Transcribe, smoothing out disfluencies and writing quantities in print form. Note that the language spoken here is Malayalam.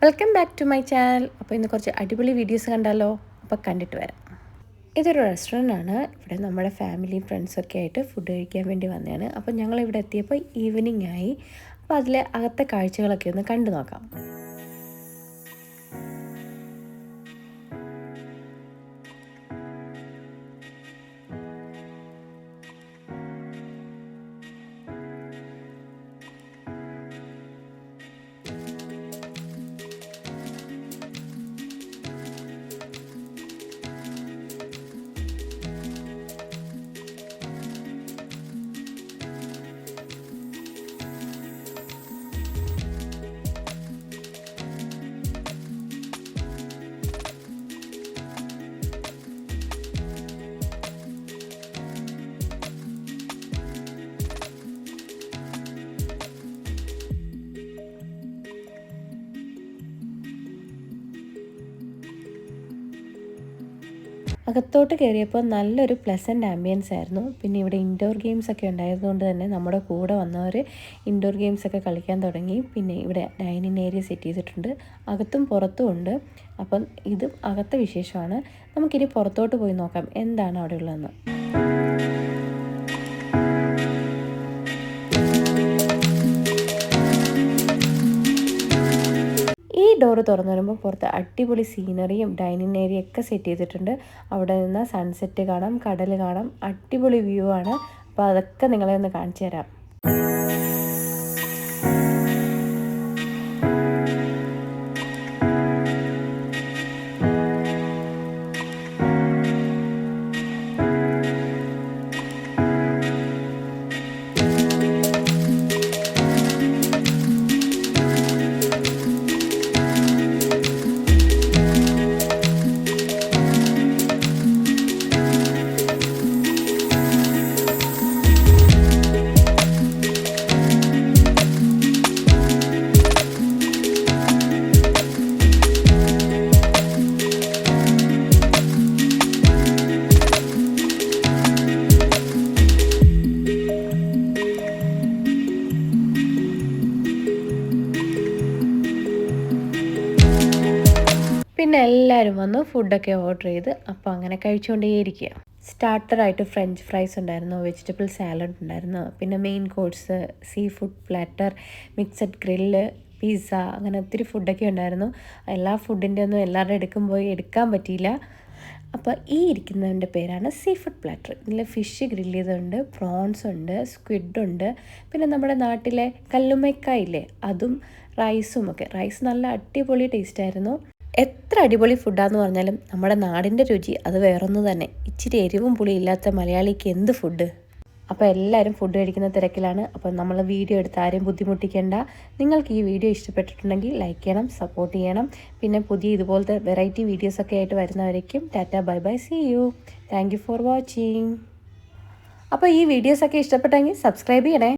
Welcome back to my channel. അപ്പോൾ ഇന്ന് കുറച്ച് അടിപൊളി വീഡിയോസ് കണ്ടാലോ? അപ്പോൾ കണ്ടിട്ട് വരാം. ഇതൊരു റെസ്റ്റോറൻ്റ് ആണ്. ഇവിടെ നമ്മുടെ ഫാമിലിയും ഫ്രണ്ട്സൊക്കെ ആയിട്ട് ഫുഡ് കഴിക്കാൻ വേണ്ടി വന്നതാണ്. അപ്പോൾ ഞങ്ങളിവിടെ എത്തിയപ്പോൾ ഈവനിങ് ആയി. അപ്പോൾ അതിലെ അകത്തെ കാഴ്ചകളൊക്കെ ഒന്ന് കണ്ടു നോക്കാം. അകത്തോട്ട് കയറിയപ്പോൾ നല്ലൊരു പ്ലസൻറ്റ് ആംബിയൻസ് ആയിരുന്നു. പിന്നെ ഇവിടെ ഇൻഡോർ ഗെയിംസ് ഒക്കെ ഉണ്ടായതുകൊണ്ട് തന്നെ നമ്മുടെ കൂടെ വന്നവർ ഇൻഡോർ ഗെയിംസ് ഒക്കെ കളിക്കാൻ തുടങ്ങി. പിന്നെ ഇവിടെ ഡൈനിങ് ഏരിയ സെറ്റ് ചെയ്തിട്ടുണ്ട്, അകത്തും പുറത്തും ഉണ്ട്. അപ്പം ഇതും അകത്തെ വിശേഷമാണ്. നമുക്കിനി പുറത്തോട്ട് പോയി നോക്കാം എന്താണ് അവിടെ ഉള്ളതെന്ന്. ഈ ഡോറ് തുറന്നു വരുമ്പോൾ പുറത്ത് അടിപൊളി സീനറിയും ഡൈനിങ് ഏരിയ ഒക്കെ സെറ്റ് ചെയ്തിട്ടുണ്ട്. അവിടെ നിന്ന് സൺസെറ്റ് കാണാം, കടൽ കാണാം, അടിപൊളി വ്യൂ ആണ്. അപ്പോൾ അതൊക്കെ നിങ്ങളെ ഒന്ന് കാണിച്ചു തരാം. പിന്നെ എല്ലാവരും വന്ന് ഫുഡൊക്കെ ഓർഡർ ചെയ്ത് അപ്പോൾ അങ്ങനെ കഴിച്ചുകൊണ്ടേയിരിക്കുക. സ്റ്റാർട്ടറായിട്ട് ഫ്രഞ്ച് ഫ്രൈസ് ഉണ്ടായിരുന്നു, വെജിറ്റബിൾ സാലഡ് ഉണ്ടായിരുന്നു, പിന്നെ main course sea food platter, mixed grill, pizza, അങ്ങനെ ഒത്തിരി ഫുഡൊക്കെ ഉണ്ടായിരുന്നു. എല്ലാ ഫുഡിൻ്റെ ഒന്നും എല്ലാവരുടെ എടുക്കുമ്പോൾ എടുക്കാൻ പറ്റിയില്ല. അപ്പോൾ ഈ ഇരിക്കുന്നതിൻ്റെ പേരാണ് സീ ഫുഡ് പ്ലാറ്റർ. ഇതിൽ ഫിഷ് ഗ്രില്ല് ചെയ്തുണ്ട്, പ്രോൺസ് ഉണ്ട്, സ്ക്വിഡ് ഉണ്ട്, പിന്നെ നമ്മുടെ നാട്ടിലെ കല്ലുമ്മക്കായില്ലേ അതും റൈസും ഒക്കെ. റൈസ് നല്ല അടിപൊളി ടേസ്റ്റായിരുന്നു. എത്ര അടിപൊളി ഫുഡാന്ന് പറഞ്ഞാലും നമ്മുടെ നാടിൻ്റെ രുചി അത് വേറൊന്നു തന്നെ. ഇച്ചിരി എരിവും പുളിയും ഇല്ലാത്ത മലയാളിക്ക് എന്ത് ഫുഡ്. അപ്പോൾ എല്ലാവരും ഫുഡ് കഴിക്കുന്ന തിരക്കിലാണ്. അപ്പോൾ നമ്മൾ വീഡിയോ എടുത്ത് ആരെയും ബുദ്ധിമുട്ടിക്കേണ്ട. നിങ്ങൾക്ക് ഈ വീഡിയോ ഇഷ്ടപ്പെട്ടിട്ടുണ്ടെങ്കിൽ ലൈക്ക് ചെയ്യണം, സപ്പോർട്ട് ചെയ്യണം. പിന്നെ പുതിയ ഇതുപോലത്തെ വെറൈറ്റി വീഡിയോസൊക്കെ ആയിട്ട് വരുന്നവരേക്കും tata bye bye, see you, thank you for watching. അപ്പോൾ ഈ വീഡിയോസൊക്കെ ഇഷ്ടപ്പെട്ടെങ്കിൽ സബ്സ്ക്രൈബ് ചെയ്യണേ.